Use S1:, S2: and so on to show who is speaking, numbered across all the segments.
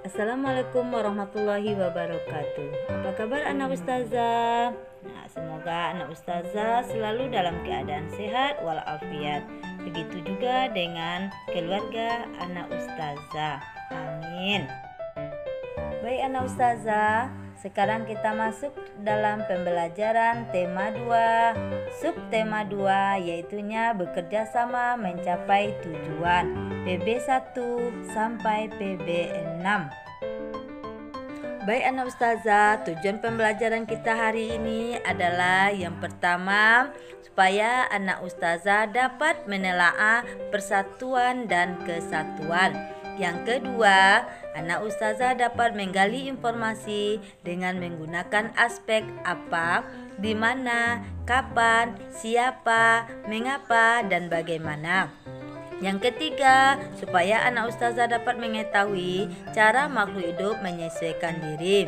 S1: Assalamualaikum warahmatullahi wabarakatuh. Apa kabar anak ustazah? Semoga anak ustazah selalu dalam keadaan sehat walafiat. Begitu juga dengan keluarga anak ustazah. Amin. Baik anak ustazah, sekarang kita masuk dalam pembelajaran tema 2, subtema 2, yaitunya bekerja sama mencapai tujuan, PB1 sampai PB6. Baik anak ustazah, tujuan pembelajaran kita hari ini adalah yang pertama, supaya anak ustazah dapat menelaah persatuan dan kesatuan. Yang kedua, anak ustazah dapat menggali informasi dengan menggunakan aspek apa, di mana, kapan, siapa, mengapa, dan bagaimana. Yang ketiga, supaya anak ustazah dapat mengetahui cara makhluk hidup menyesuaikan diri.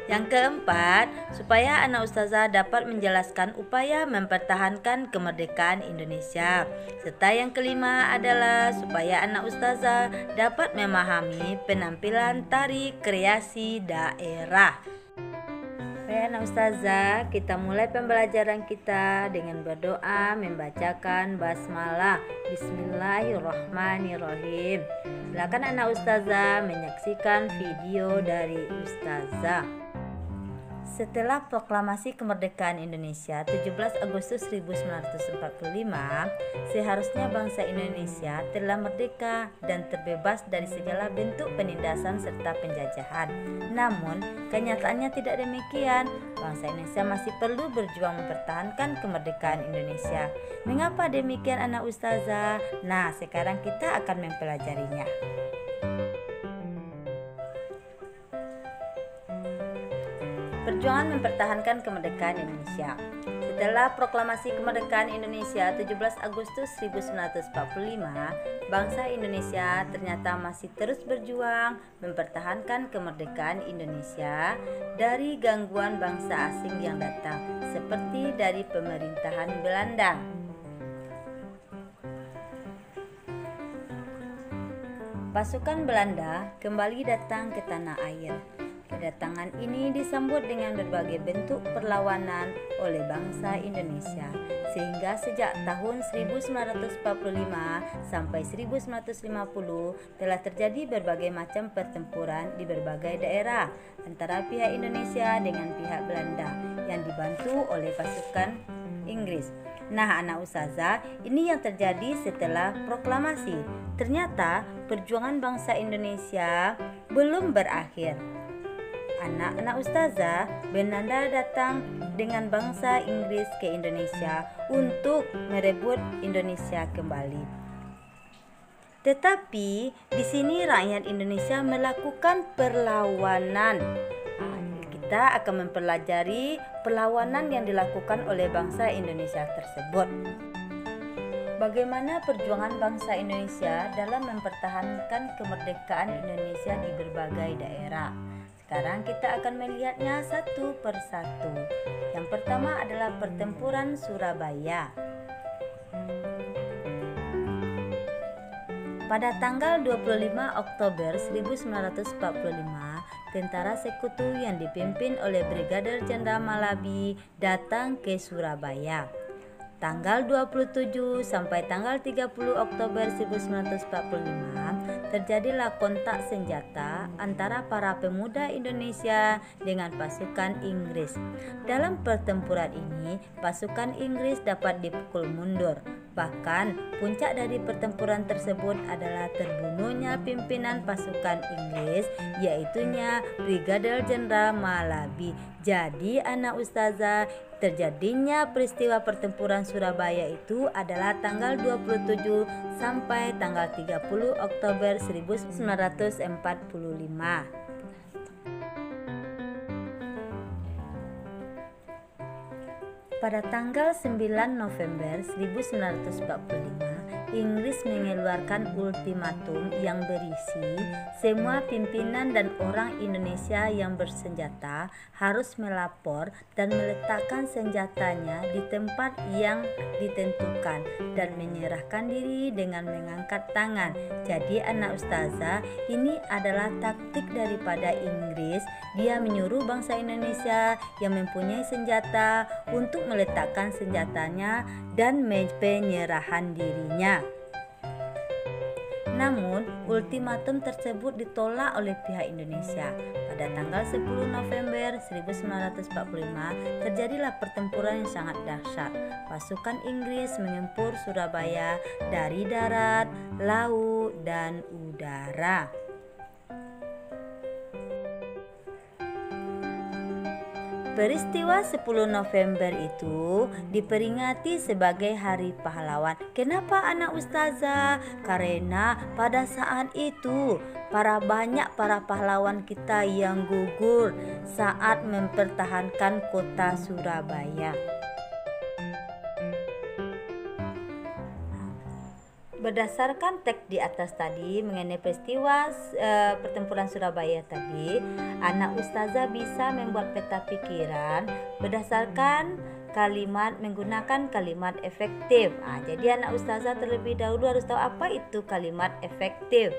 S1: Yang keempat, supaya anak ustazah dapat menjelaskan upaya mempertahankan kemerdekaan Indonesia. Serta yang kelima adalah supaya anak ustazah dapat memahami penampilan tari kreasi daerah. Baik anak ustazah, kita mulai pembelajaran kita dengan berdoa membacakan basmalah. Bismillahirrahmanirrahim. Silakan anak ustazah menyaksikan video dari ustazah. Setelah proklamasi kemerdekaan Indonesia 17 Agustus 1945, seharusnya bangsa Indonesia telah merdeka dan terbebas dari segala bentuk penindasan serta penjajahan. Namun, kenyataannya tidak demikian. Bangsa Indonesia masih perlu berjuang mempertahankan kemerdekaan Indonesia. Mengapa demikian anak ustazah? Nah, sekarang kita akan mempelajarinya. Perjuangan mempertahankan kemerdekaan Indonesia. Setelah proklamasi kemerdekaan Indonesia 17 Agustus 1945, bangsa Indonesia ternyata masih terus berjuang mempertahankan kemerdekaan Indonesia dari gangguan bangsa asing yang datang, seperti dari pemerintahan Belanda. Pasukan Belanda kembali datang ke tanah air. Kedatangan ini disambut dengan berbagai bentuk perlawanan oleh bangsa Indonesia, sehingga sejak tahun 1945 sampai 1950 telah terjadi berbagai macam pertempuran di berbagai daerah antara pihak Indonesia dengan pihak Belanda yang dibantu oleh pasukan Inggris. Nah anak ustazah, ini yang terjadi setelah proklamasi. Ternyata perjuangan bangsa Indonesia belum berakhir. Anak-anak ustazah, Belanda datang dengan bangsa Inggris ke Indonesia untuk merebut Indonesia kembali. Tetapi di sini rakyat Indonesia melakukan perlawanan. Kita akan mempelajari perlawanan yang dilakukan oleh bangsa Indonesia tersebut. Bagaimana perjuangan bangsa Indonesia dalam mempertahankan kemerdekaan Indonesia di berbagai daerah. Sekarang kita akan melihatnya satu persatu. Yang pertama adalah pertempuran Surabaya. Pada tanggal 25 Oktober 1945, tentara sekutu yang dipimpin oleh Brigadir Jenderal Malabi datang ke Surabaya. Tanggal 27 sampai tanggal 30 Oktober 1945 terjadilah kontak senjata antara para pemuda Indonesia dengan pasukan Inggris. Dalam pertempuran ini, pasukan Inggris dapat dipukul mundur. Bahkan, puncak dari pertempuran tersebut adalah terbunuhnya pimpinan pasukan Inggris, yaitunya Brigadir Jenderal Malabi. Jadi, anak ustazah, terjadinya peristiwa pertempuran Surabaya itu adalah tanggal 27 sampai tanggal 30 Oktober 1945. Pada tanggal 9 November 1945, Inggris mengeluarkan ultimatum yang berisi semua pimpinan dan orang Indonesia yang bersenjata harus melapor dan meletakkan senjatanya di tempat yang ditentukan dan menyerahkan diri dengan mengangkat tangan. Jadi anak ustazah, ini adalah taktik daripada Inggris. Dia menyuruh bangsa Indonesia yang mempunyai senjata untuk meletakkan senjatanya dan penyerahan dirinya. Namun, ultimatum tersebut ditolak oleh pihak Indonesia. Pada tanggal 10 November 1945, terjadilah pertempuran yang sangat dahsyat. Pasukan Inggris menyempur Surabaya dari darat, laut, dan udara. Peristiwa 10 November itu diperingati sebagai Hari Pahlawan. Kenapa anak ustazah? Karena pada saat itu banyak para pahlawan kita yang gugur saat mempertahankan kota Surabaya. Berdasarkan teks di atas tadi mengenai peristiwa pertempuran Surabaya tadi, anak ustazah bisa membuat peta pikiran berdasarkan menggunakan kalimat efektif. Jadi anak ustazah terlebih dahulu harus tahu apa itu kalimat efektif.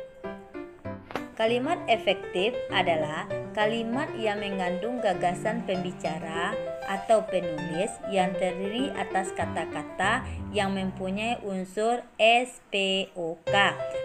S1: Kalimat efektif adalah kalimat yang mengandung gagasan pembicara atau penulis yang terdiri atas kata-kata yang mempunyai unsur SPOK.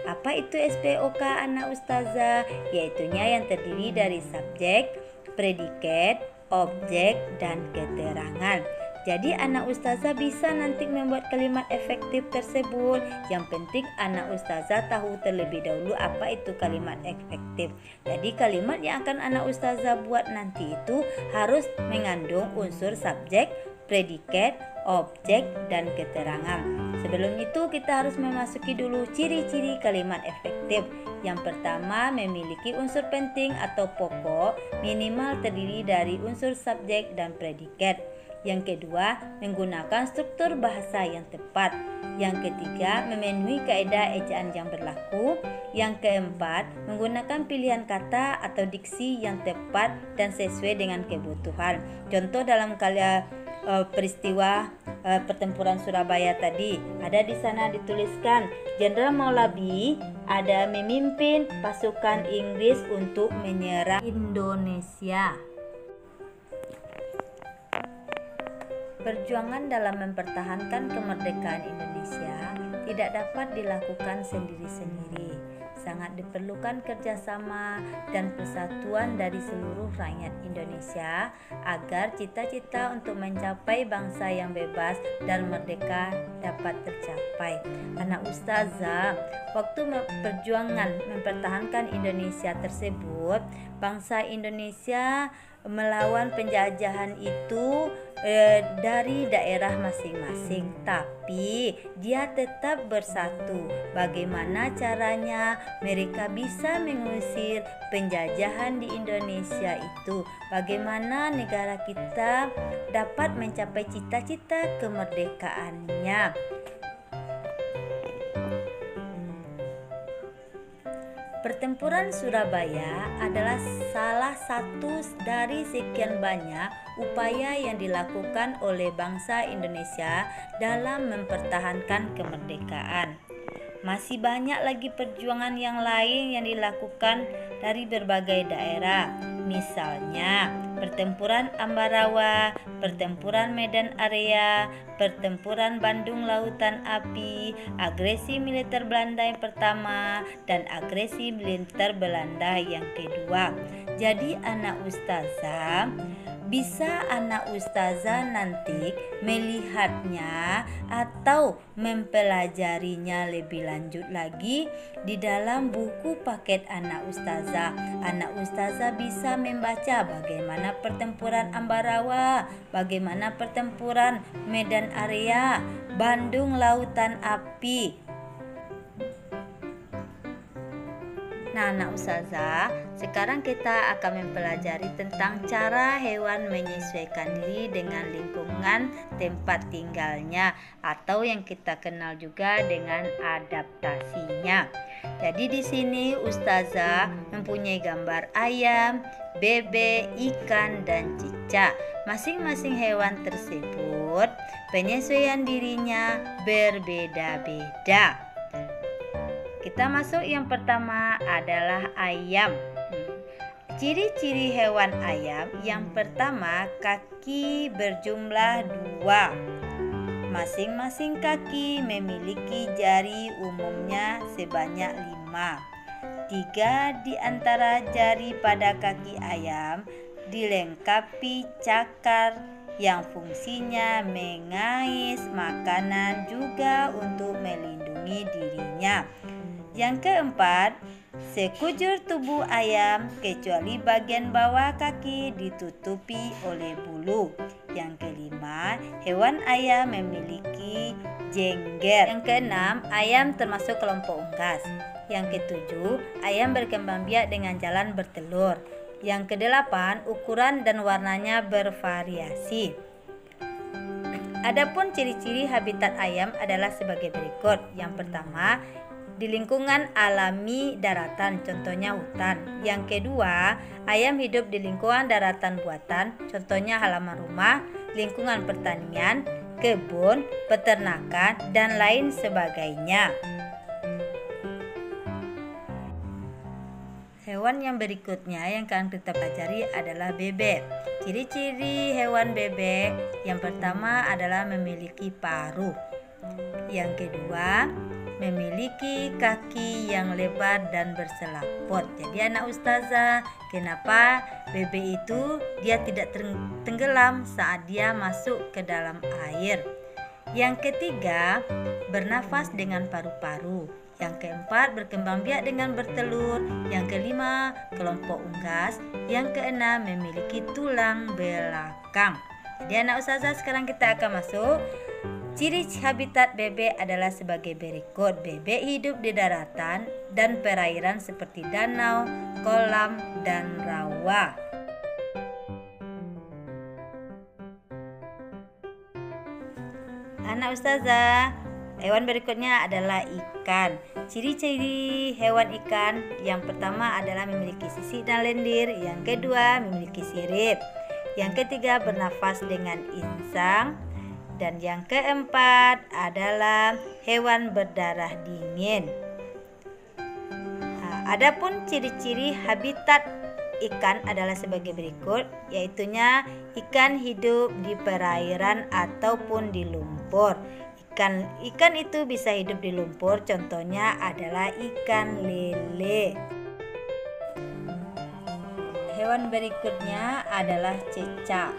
S1: Apa itu SPOK anak ustazah? Yaitunya yang terdiri dari subjek, predikat, objek, dan keterangan. Jadi anak ustazah bisa nanti membuat kalimat efektif tersebut. Yang penting anak ustazah tahu terlebih dahulu apa itu kalimat efektif. Jadi kalimat yang akan anak ustazah buat nanti itu harus mengandung unsur subjek, predikat, objek, dan keterangan. Sebelum itu kita harus memasuki dulu ciri-ciri kalimat efektif. Yang pertama, memiliki unsur penting atau pokok minimal terdiri dari unsur subjek dan predikat. Yang kedua, menggunakan struktur bahasa yang tepat. Yang ketiga, memenuhi kaidah ejaan yang berlaku. Yang keempat, menggunakan pilihan kata atau diksi yang tepat dan sesuai dengan kebutuhan. Contoh dalam peristiwa pertempuran Surabaya tadi, ada di sana dituliskan Jenderal Maulabi ada memimpin pasukan Inggris untuk menyerang Indonesia. Perjuangan dalam mempertahankan kemerdekaan Indonesia tidak dapat dilakukan sendiri-sendiri. Sangat diperlukan kerjasama dan persatuan dari seluruh rakyat Indonesia agar cita-cita untuk mencapai bangsa yang bebas dan merdeka dapat tercapai. Anak ustazah, waktu perjuangan mempertahankan Indonesia tersebut, bangsa Indonesia melawan penjajahan itu dari daerah masing-masing, tapi dia tetap bersatu. Bagaimana caranya mereka bisa mengusir penjajahan di Indonesia itu? Bagaimana negara kita dapat mencapai cita-cita kemerdekaannya? Pertempuran Surabaya adalah salah satu dari sekian banyak upaya yang dilakukan oleh bangsa Indonesia dalam mempertahankan kemerdekaan. Masih banyak lagi perjuangan yang lain yang dilakukan dari berbagai daerah. Misalnya, pertempuran Ambarawa, pertempuran Medan Area, pertempuran Bandung Lautan Api, agresi militer Belanda yang pertama, dan agresi militer Belanda yang kedua. Jadi anak ustazah, bisa anak ustazah nanti melihatnya atau mempelajarinya lebih lanjut lagi di dalam buku paket anak ustazah. Anak ustazah bisa membaca bagaimana pertempuran Ambarawa, bagaimana pertempuran Medan Area, Bandung Lautan Api. Nah, anak ustazah, sekarang kita akan mempelajari tentang cara hewan menyesuaikan diri dengan lingkungan tempat tinggalnya atau yang kita kenal juga dengan adaptasinya. Jadi di sini ustazah mempunyai gambar ayam, bebek, ikan, dan cicak. Masing-masing hewan tersebut penyesuaian dirinya berbeda-beda. Kita masuk yang pertama adalah ayam. Ciri-ciri hewan ayam yang pertama, kaki berjumlah 2. Masing-masing kaki memiliki jari umumnya sebanyak 5. 3 di antara jari pada kaki ayam dilengkapi cakar yang fungsinya mengais makanan juga untuk melindungi dirinya. Yang keempat, sekujur tubuh ayam kecuali bagian bawah kaki ditutupi oleh bulu. Yang kelima, hewan ayam memiliki jengger. Yang keenam, ayam termasuk kelompok unggas. Yang ketujuh, ayam berkembang biak dengan jalan bertelur. Yang kedelapan, ukuran dan warnanya bervariasi. Adapun ciri-ciri habitat ayam adalah sebagai berikut. Yang pertama, di lingkungan alami daratan, contohnya hutan. Yang kedua, ayam hidup di lingkungan daratan buatan, contohnya halaman rumah, lingkungan pertanian, kebun, peternakan, dan lain sebagainya. Hewan yang berikutnya yang akan kita pelajari adalah bebek. Ciri-ciri hewan bebek yang pertama adalah memiliki paruh. Yang kedua, memiliki kaki yang lebar dan berselaput. Jadi anak ustazah, kenapa bebek itu dia tidak tenggelam saat dia masuk ke dalam air? Yang ketiga, bernafas dengan paru-paru. Yang keempat, berkembang biak dengan bertelur. Yang kelima, kelompok unggas. Yang keenam, memiliki tulang belakang. Jadi anak ustazah, sekarang kita akan masuk. Ciri habitat bebek adalah sebagai berikut. Bebek hidup di daratan dan perairan seperti danau, kolam, dan rawa. Anak ustazah, hewan berikutnya adalah ikan. Ciri-ciri hewan ikan yang pertama adalah memiliki sisik dan lendir. Yang kedua, memiliki sirip. Yang ketiga, bernafas dengan insang. Dan yang keempat adalah hewan berdarah dingin. Adapun ciri-ciri habitat ikan adalah sebagai berikut, yaitunya ikan hidup di perairan ataupun di lumpur. Ikan itu bisa hidup di lumpur, contohnya adalah ikan lele. Hewan berikutnya adalah cecak.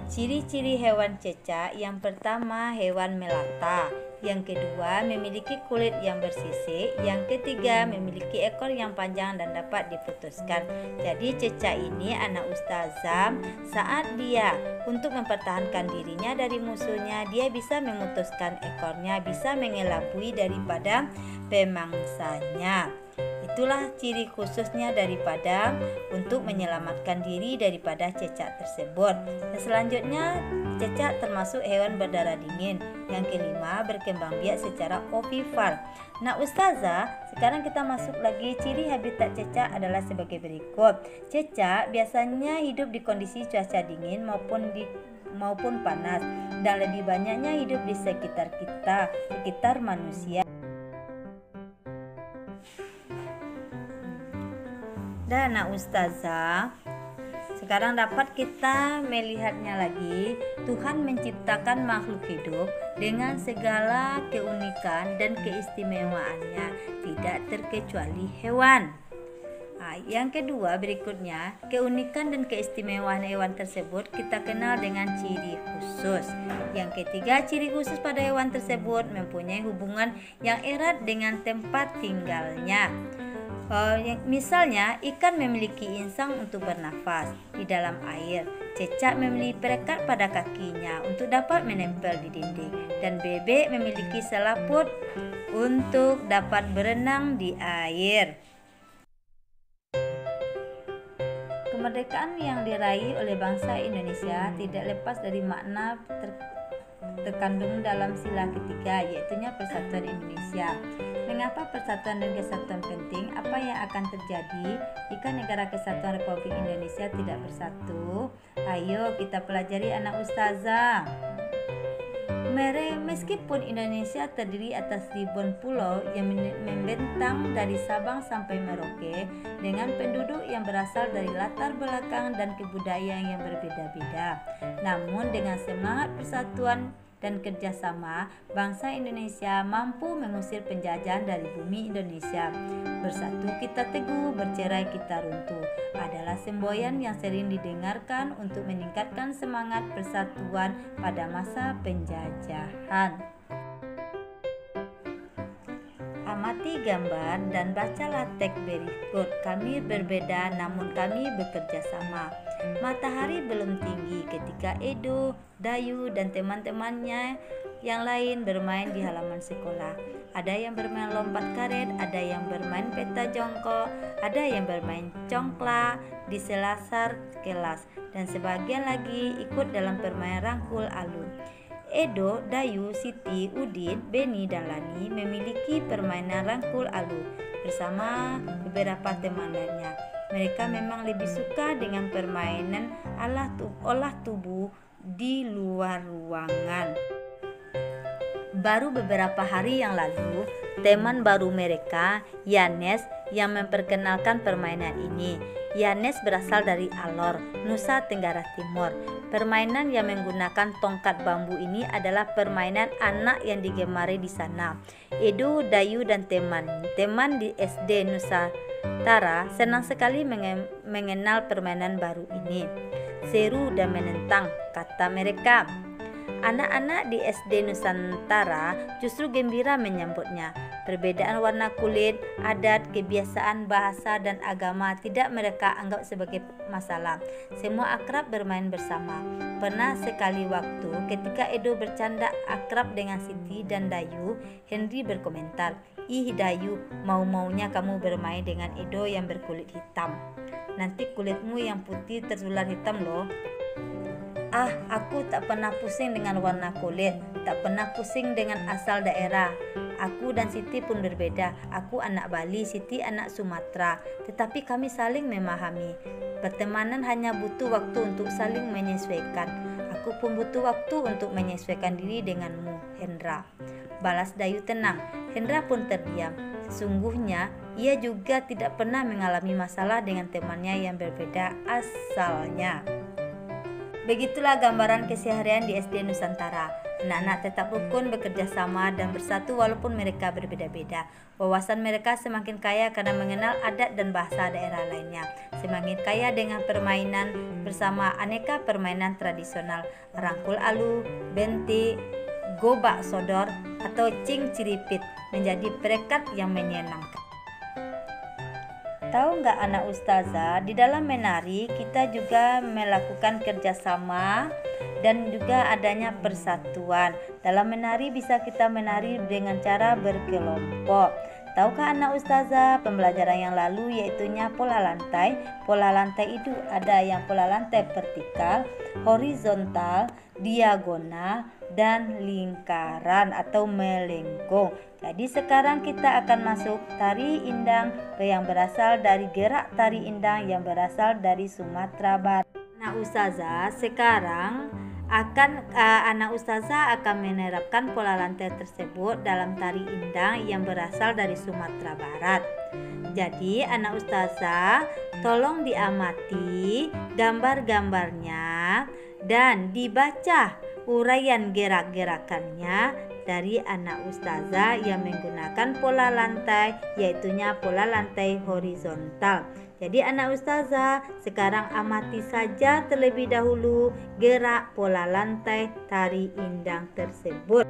S1: Ciri-ciri hewan cecak yang pertama, hewan melata. Yang kedua, memiliki kulit yang bersisik. Yang ketiga, memiliki ekor yang panjang dan dapat diputuskan. Jadi cecak ini anak ustazah, saat dia untuk mempertahankan dirinya dari musuhnya, dia bisa memutuskan ekornya, bisa mengelabui daripada pemangsanya. Itulah ciri khususnya daripada untuk menyelamatkan diri daripada cecak tersebut. Dan selanjutnya, cecak termasuk hewan berdarah dingin. Yang kelima, berkembang biak secara ovipar. Nah ustazah, sekarang kita masuk lagi. Ciri habitat cecak adalah sebagai berikut. Cecak biasanya hidup di kondisi cuaca dingin maupun panas, dan lebih banyaknya hidup di sekitar manusia. Dan anak ustazah, sekarang dapat kita melihatnya lagi. Tuhan menciptakan makhluk hidup dengan segala keunikan dan keistimewaannya, tidak terkecuali hewan. Yang kedua berikutnya, keunikan dan keistimewaan hewan tersebut kita kenal dengan ciri khusus. Yang ketiga, ciri khusus pada hewan tersebut mempunyai hubungan yang erat dengan tempat tinggalnya. Misalnya, ikan memiliki insang untuk bernafas di dalam air. Cecak memiliki perekat pada kakinya untuk dapat menempel di dinding. Dan bebek memiliki selaput untuk dapat berenang di air. Kemerdekaan yang diraih oleh bangsa Indonesia tidak lepas dari makna terkandung dalam sila ketiga, yaitunya persatuan Indonesia. Mengapa persatuan dan kesatuan penting? Apa yang akan terjadi jika negara kesatuan Republik Indonesia tidak bersatu? Ayo kita pelajari anak ustazah. Meskipun Indonesia terdiri atas ribuan pulau yang membentang dari Sabang sampai Merauke dengan penduduk yang berasal dari latar belakang dan kebudayaan yang berbeda-beda, namun dengan semangat persatuan dan kerjasama, bangsa Indonesia mampu mengusir penjajahan dari bumi Indonesia. Bersatu kita teguh, bercerai kita runtuh adalah semboyan yang sering didengarkan untuk meningkatkan semangat persatuan pada masa penjajahan. Amati gambar dan bacalah teks berikut. Kami berbeda namun kami bekerja sama. Matahari belum tinggi ketika Edo, Dayu, dan teman-temannya yang lain bermain di halaman sekolah. Ada yang bermain lompat karet, ada yang bermain peta jongkok, ada yang bermain congkla di selasar kelas, dan sebagian lagi ikut dalam permainan rangkul alun. Edo, Dayu, Siti, Udin, Beni, dan Lani memiliki permainan rangkul alun bersama beberapa teman lainnya. Mereka memang lebih suka dengan permainan olah tubuh di luar ruangan. Baru beberapa hari yang lalu, teman baru mereka, Yanes, yang memperkenalkan permainan ini. Yanes berasal dari Alor, Nusa Tenggara Timur. Permainan yang menggunakan tongkat bambu ini adalah permainan anak yang digemari di sana. Edo, Dayu, dan teman di SD Nusantara senang sekali mengenal permainan baru ini. Seru dan menentang, kata mereka. Anak-anak di SD Nusantara justru gembira menyambutnya. Perbedaan warna kulit, adat, kebiasaan, bahasa, dan agama tidak mereka anggap sebagai masalah. Semua akrab bermain bersama. Pernah sekali waktu ketika Edo bercanda akrab dengan Siti dan Dayu, Henry berkomentar, "Ih Dayu, mau-maunya kamu bermain dengan Edo yang berkulit hitam. Nanti kulitmu yang putih tertular hitam loh." "Ah, aku tak pernah pusing dengan warna kulit, tak pernah pusing dengan asal daerah. Aku dan Siti pun berbeda. Aku anak Bali, Siti anak Sumatera. Tetapi kami saling memahami. Pertemanan hanya butuh waktu untuk saling menyesuaikan. Aku pun butuh waktu untuk menyesuaikan diri denganmu, Hendra." Balas Dayu tenang. Hendra pun terdiam. Sesungguhnya ia juga tidak pernah mengalami masalah dengan temannya yang berbeda asalnya. Begitulah gambaran keseharian di SD Nusantara. Anak-anak tetap rukun, bekerja sama, dan bersatu walaupun mereka berbeda-beda. Wawasan mereka semakin kaya karena mengenal adat dan bahasa daerah lainnya. Semakin kaya dengan permainan bersama aneka permainan tradisional. Rangkul alu, benti, gobak sodor, atau cing ciripit menjadi perekat yang menyenangkan. Tahu nggak anak ustazah, di dalam menari kita juga melakukan kerjasama dan juga adanya persatuan. Dalam menari bisa kita menari dengan cara berkelompok. Tahukah anak ustazah, pembelajaran yang lalu yaitunya pola lantai. Pola lantai itu ada yang pola lantai vertikal, horizontal, diagonal, dan lingkaran atau melengkung. Jadi sekarang kita akan masuk tari indang yang berasal dari gerak tari indang yang berasal dari Sumatera Barat. Nah ustazah, sekarang anak ustazah akan menerapkan pola lantai tersebut dalam tari indang yang berasal dari Sumatera Barat. Jadi anak ustazah tolong diamati gambar-gambarnya dan dibaca uraian gerak-gerakannya dari anak ustazah yang menggunakan pola lantai, yaitunya pola lantai horizontal. Jadi anak ustazah sekarang amati saja terlebih dahulu gerak pola lantai tari indang tersebut.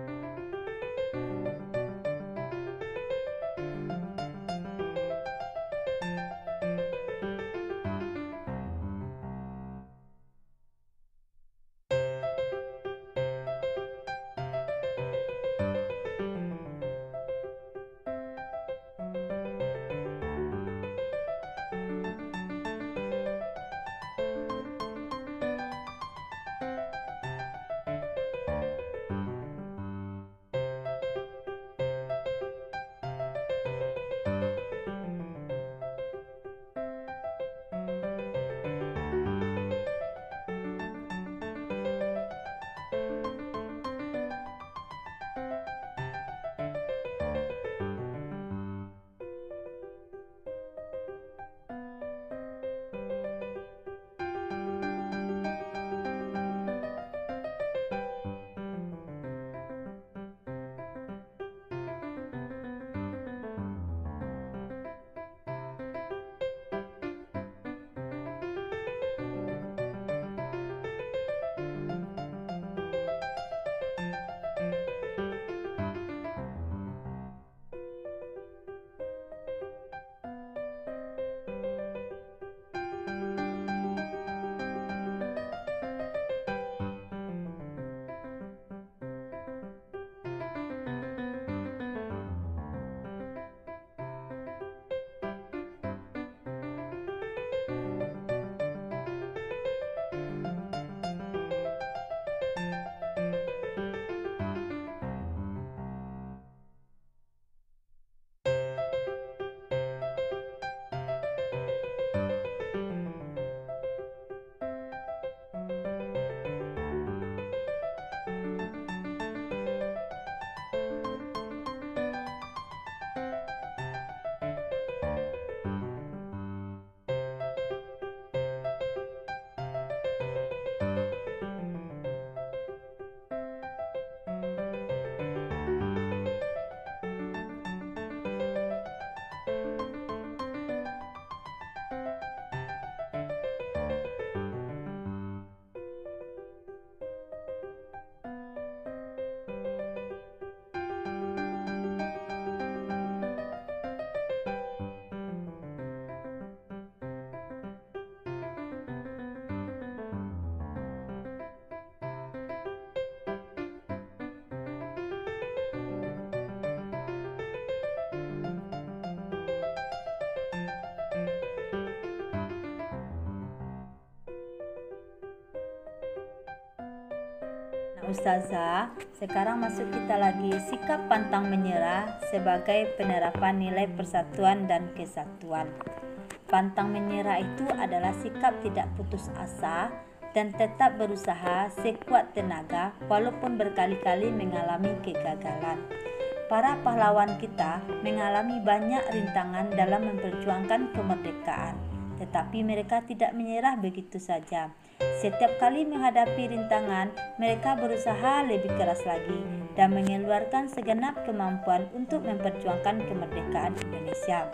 S1: Ustazah, sekarang masuk kita lagi sikap pantang menyerah sebagai penerapan nilai persatuan dan kesatuan. Pantang menyerah itu adalah sikap tidak putus asa dan tetap berusaha sekuat tenaga walaupun berkali-kali mengalami kegagalan. Para pahlawan kita mengalami banyak rintangan dalam memperjuangkan kemerdekaan, tetapi mereka tidak menyerah begitu saja. Setiap kali menghadapi rintangan, mereka berusaha lebih keras lagi dan mengeluarkan segenap kemampuan untuk memperjuangkan kemerdekaan Indonesia.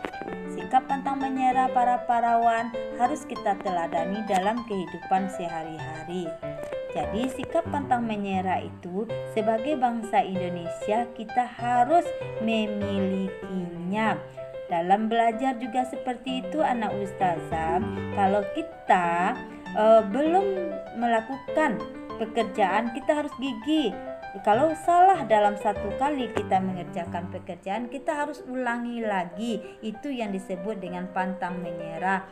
S1: Sikap pantang menyerah para pahlawan harus kita teladani dalam kehidupan sehari-hari. Jadi sikap pantang menyerah itu sebagai bangsa Indonesia kita harus memilikinya. Dalam belajar juga seperti itu anak ustazah. Kalau kita belum melakukan pekerjaan, kita harus gigih. Kalau salah dalam satu kali kita mengerjakan pekerjaan, kita harus ulangi lagi. Itu yang disebut dengan pantang menyerah.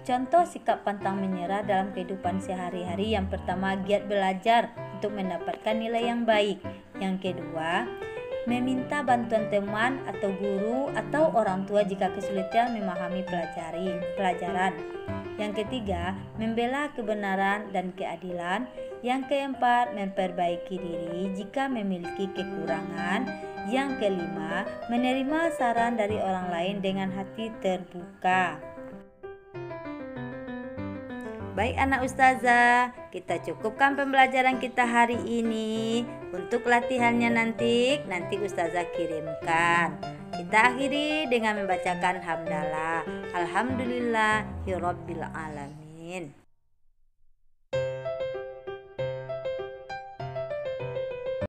S1: Contoh sikap pantang menyerah dalam kehidupan sehari-hari. Yang pertama, giat belajar untuk mendapatkan nilai yang baik. Yang kedua, meminta bantuan teman atau guru atau orang tua jika kesulitan memahami pelajaran. Yang ketiga, membela kebenaran dan keadilan. Yang keempat, memperbaiki diri jika memiliki kekurangan. Yang kelima, menerima saran dari orang lain dengan hati terbuka. Baik anak ustazah, kita cukupkan pembelajaran kita hari ini. Untuk latihannya nanti ustazah kirimkan. Kita akhiri dengan membacakan hamdalah. Alhamdulillahirabbil alamin.